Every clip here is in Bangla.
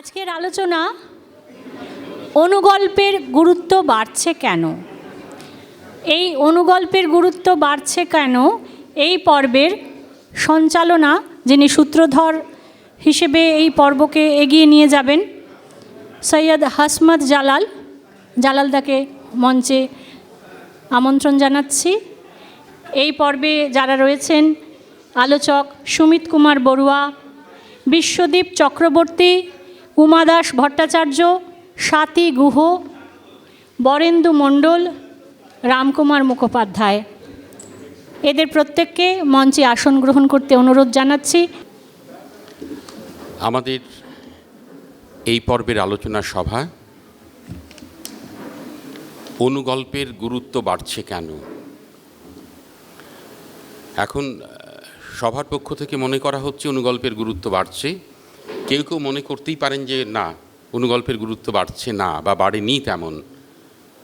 আজকের আলোচনা অনুগল্পের গুরুত্ব বাড়ছে কেন। এই অনুগল্পের গুরুত্ব বাড়ছে কেন এই পর্বের সঞ্চালনা যিনি সূত্রধর হিসেবে এই পর্বকে এগিয়ে নিয়ে যাবেন সৈয়দ হাসমত জালালদাকে মঞ্চে আমন্ত্রণ জানাচ্ছি। এই পর্বে যারা রয়েছেন আলোচক সুমিত কুমার বড়ুয়া, বিশ্বদীপ চক্রবর্তী, উমাদাস ভট্টাচার্য, স্বাতী গুহ, বরেন্দু মণ্ডল, রামকুমার মুখোপাধ্যায়। এদের প্রত্যেককে মঞ্চে আসন গ্রহণ করতে অনুরোধ জানাচ্ছি। আমাদের এই পর্বের আলোচনা সভা অনুগল্পের গুরুত্ব বাড়ছে কেন। এখন সভার পক্ষ থেকে মনে করা হচ্ছে অনুগল্পের গুরুত্ব বাড়ছে। কেউ কেউ মনে করতেই পারেন যে না, অনুগল্পের গুরুত্ব বাড়ছে না বা বাড়েনি তেমন।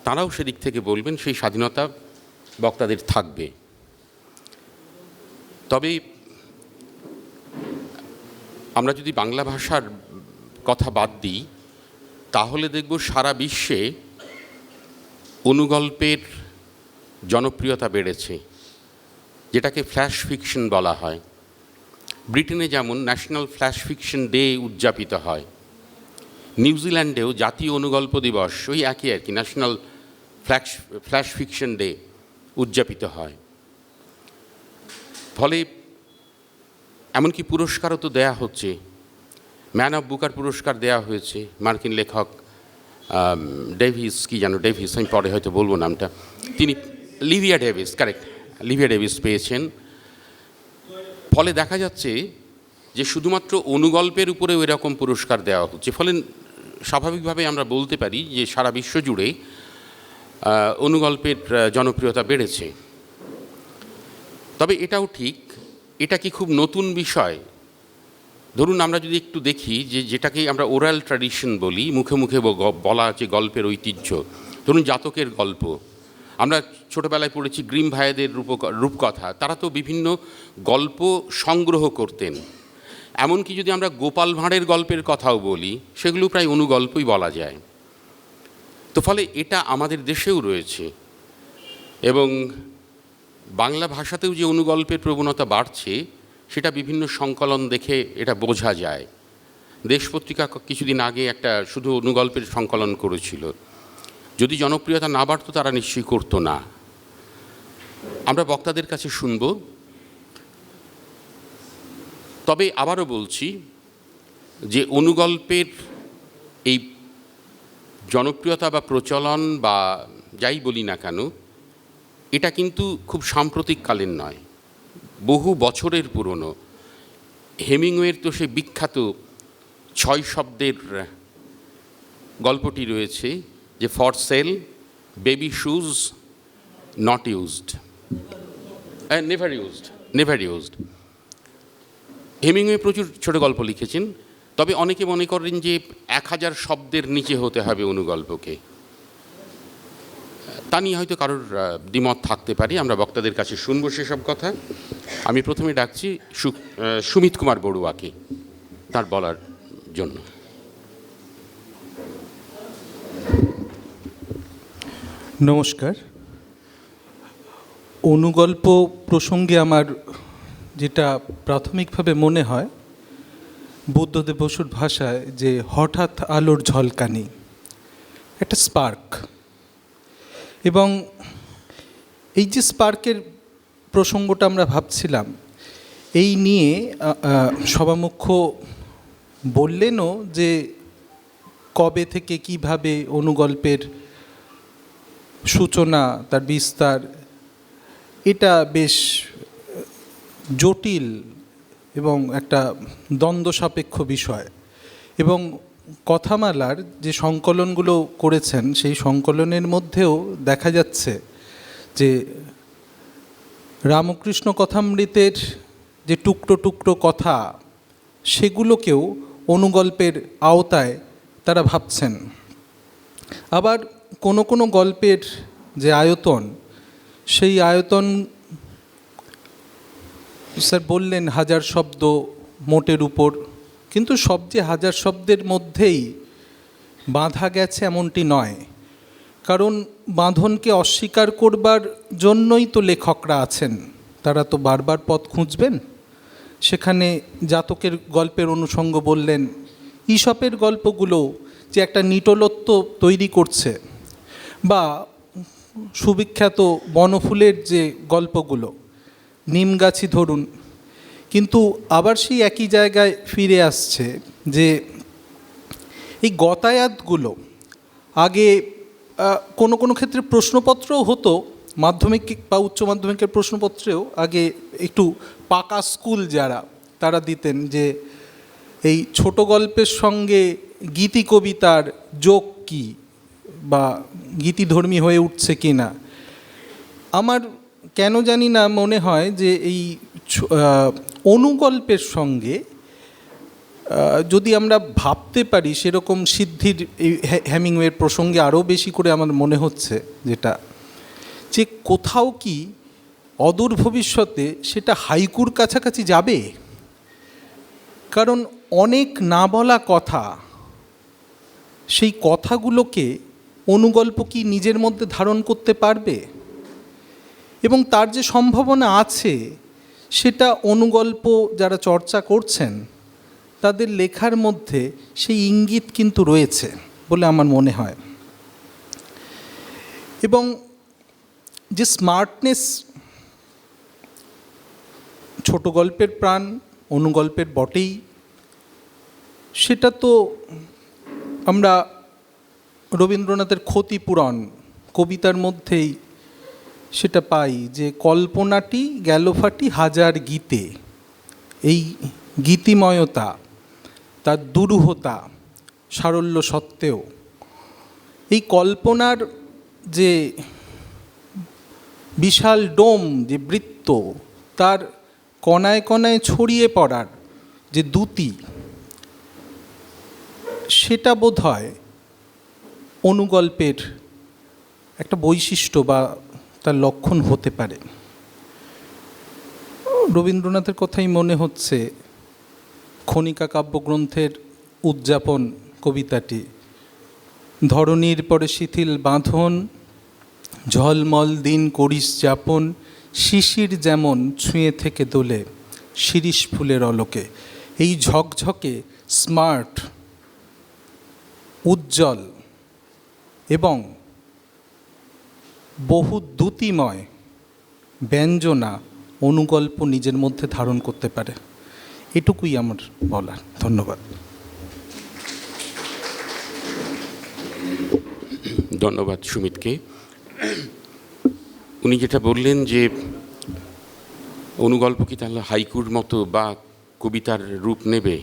তারাও সেদিক থেকে বলবেন, সেই স্বাধীনতা বক্তাদের থাকবে। তবে আমরা যদি বাংলা ভাষার কথা বাদ দিই তাহলে দেখব সারা বিশ্বে অনুগল্পের জনপ্রিয়তা বেড়েছে, যেটাকে ফ্ল্যাশ ফিকশন বলা হয়। ব্রিটেনে যেমন ন্যাশনাল ফ্ল্যাশ ফিকশন ডে উদযাপিত হয়, নিউজিল্যান্ডেও জাতীয় অনুগল্প দিবস ওই একই আর কি, ন্যাশনাল ফ্ল্যাশ ফিকশন ডে উদযাপিত হয়। ফলে এমনকি পুরস্কারও তো দেয়া হচ্ছে। ম্যান অফ বুকার পুরস্কার দেয়া হয়েছে মার্কিন লেখক ডেভিস, কি যেন ডেভিস, আমি পরে হয়তো বলবো নামটা, তিনি Livia Davis, correct, Livia Davis পেয়েছেন। ফলে দেখা যাচ্ছে যে শুধুমাত্র অনুগল্পের উপরেও এরকম পুরস্কার দেওয়া হচ্ছে। ফলে স্বাভাবিকভাবে আমরা বলতে পারি যে সারা বিশ্ব জুড়ে অনুগল্পের জনপ্রিয়তা বেড়েছে। তবে এটাও ঠিক, এটা কি খুব নতুন বিষয়? ধরুন আমরা যদি একটু দেখি যে যেটাকে আমরা ওরাল ট্র্যাডিশন বলি, মুখে মুখে বলা যে গল্পের ঐতিহ্য। ধরুন জাতকের গল্প আমরা ছোটোবেলায় পড়েছি, গ্রিম ভাইদের রূপকথা, তারা তো বিভিন্ন গল্প সংগ্রহ করতেন। এমনকি যদি আমরা গোপাল ভাঁড়ের গল্পের কথাও বলি, সেগুলো প্রায় অনুগল্পই বলা যায়। তো ফলে এটা আমাদের দেশেও রয়েছে, এবং বাংলা ভাষাতেও যে অনুগল্পের প্রবণতা বাড়ছে সেটা বিভিন্ন সংকলন দেখে এটা বোঝা যায়। দেশ পত্রিকা কিছুদিন আগে একটা শুধু অনুগল্পের সংকলন করেছিল। যদি জনপ্রিয়তা না বাড়তো তারা নিশ্চয়ই করতো না। আমরা বক্তাদের কাছে শুনব। তবে আবারও বলছি যে অনুগল্পের এই জনপ্রিয়তা বা প্রচলন বা যাই বলি না কেন, এটা কিন্তু খুব সাম্প্রতিককালীন নয়, বহু বছরের পুরনো। হেমিংওয়ের তো সে বিখ্যাত 6 শব্দের গল্পটি রয়েছে যে for sale, baby shoes, not used, never used. Hemingway প্রচুর ছোট গল্প লিখেছেন, তবে অনেকে মনে করেন যে 1000 শব্দের নিচে হতে হবে অনুগল্পকে। তা নিয়ে হয়তো কারোর দ্বিমত থাকতে পারে, আমরা বক্তাদের কাছে শুনবো সেসব কথা। আমি প্রথমে ডাকছি সুমিত কুমার বড়ুয়াকে তার বলার জন্য। নমস্কার। অনুগল্প প্রসঙ্গে আমার যেটা প্রাথমিকভাবে মনে হয়, বুদ্ধদেব বসুর ভাষায় যে হঠাৎ আলোর ঝলকানি, একটা স্পার্ক। এবং এই যে স্পার্কের প্রসঙ্গটা আমরা ভাবছিলাম, এই নিয়ে সভামুখ্য বললেনও যে কবে থেকে কিভাবে অনুগল্পের সূচনা, তার বিস্তার, এটা বেশ জটিল এবং একটা দ্বন্দ্ব সাপেক্ষ বিষয়। এবং কথামালার যে সংকলনগুলো করেছেন, সেই সংকলনের মধ্যেও দেখা যাচ্ছে যে রামকৃষ্ণ কথামৃতের যে টুকরো টুকরো কথা, সেগুলোকেও অনুগল্পের আওতায় তারা ভাবছেন। আবার কোনো কোনো গল্পের যে আয়তন, সেই আয়তন স্যার বললেন 1000 শব্দ মোটের উপর, কিন্তু সব যে হাজার শব্দের মধ্যেই বাঁধা গেছে এমনটি নয়, কারণ বাঁধনকে অস্বীকার করবার জন্যই তো লেখকরা আছেন। তারা তো বারবার পথ খুঁজবেন। সেখানে জাতকের গল্পের অনুষঙ্গ বললেন, ঈশপের গল্পগুলো যে একটা নিটোলত্ব তৈরি করছে, বা সুবিখ্যাত বনফুলের যে গল্পগুলো, নিমগাছি ধরুন, কিন্তু আবার সেই একই জায়গায় ফিরে আসছে যে এই গতায়াতগুলো আগে কোনো কোনো ক্ষেত্রে প্রশ্নপত্রও হতো, মাধ্যমিক বা উচ্চ মাধ্যমিকের প্রশ্নপত্রেও আগে একটু পাকা স্কুল যারা তারা দিতেন যে এই ছোট গল্পের সঙ্গে গীতি কবিতার যোগ কী বা গীতিধর্মী হয়ে উঠছে কি না। আমার কেন জানি না মনে হয় যে এই অনুগল্পের সঙ্গে যদি আমরা ভাবতে পারি সেরকম সিদ্ধির এই হেমিংওয়ের প্রসঙ্গে আরও বেশি করে আমার মনে হচ্ছে যেটা, যে কোথাও কি অদূর ভবিষ্যতে সেটা হাইকুর কাছাকাছি যাবে। কারণ অনেক না বলা কথা, সেই কথাগুলোকে অনুগল্প কি নিজের মধ্যে ধারণ করতে পারবে, এবং তার যে সম্ভাবনা আছে সেটা অনুগল্প যারা চর্চা করছেন তাদের লেখার মধ্যে সেই ইঙ্গিত কিন্তু রয়েছে বলে আমার মনে হয়। এবং যে স্মার্টনেস ছোট গল্পের প্রাণ, অনুগল্পের বটেই, সেটা তো আমরা রবীন্দ্রনাথের ক্ষতিপূরণ কবিতার মধ্যেই সেটা পাই, যে কল্পনাটি গেল ফাটি হাজার গীতে। এই গীতিময়তা, তার দুরূহতা, সারল্য সত্ত্বেও এই কল্পনার যে বিশাল ডোম, যে বৃত্ত, তার কণায় কণায় ছড়িয়ে পড়ার যে দ্যুতি, সেটা বোধহয় অনুগল্পের একটা বৈশিষ্ট্য বা তার লক্ষণ হতে পারে। রবীন্দ্রনাথের কথাই মনে হচ্ছে, খনিকা কাব্যগ্রন্থের উদযাপন কবিতাটি, ধরণীর পরে শিথিল বাঁধন, ঝলমল দিন করিস যাপন, শিশির যেমন ছুঁয়ে থেকে দোলে শিরিষ ফুলের অলোকে। এই ঝকঝকে, স্মার্ট, উজ্জ্বল এবং বহু দ্যুতিময় ব্যঞ্জনা অনুগল্প নিজের মধ্যে ধারণ করতে পারে। এটুকুই আমার বলার। ধন্যবাদ। ধন্যবাদ সুমিতকে। উনি যেটা বললেন যে অনুগল্প কি তাহলে হাইকুর মতো বা কবিতার রূপ নেবে,